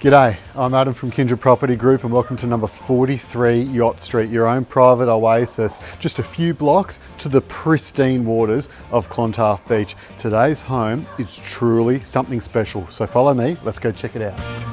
G'day, I'm Adam from Kindred Property Group and welcome to number 43 Yacht Street, your own private oasis, just a few blocks to the pristine waters of Clontarf Beach. Today's home is truly something special, so follow me, let's go check it out.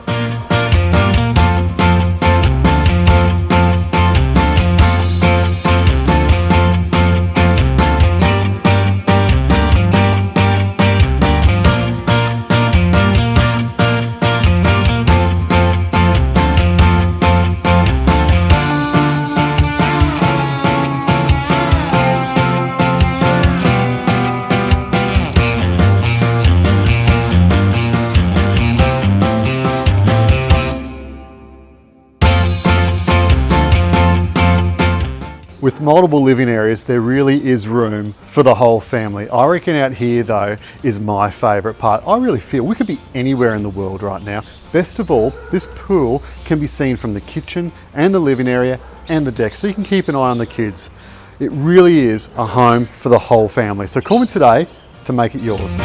With multiple living areas, there really is room for the whole family. I reckon out here though is my favourite part. I really feel we could be anywhere in the world right now. Best of all, this pool can be seen from the kitchen and the living area and the deck, so you can keep an eye on the kids. It really is a home for the whole family. So call me today to make it yours.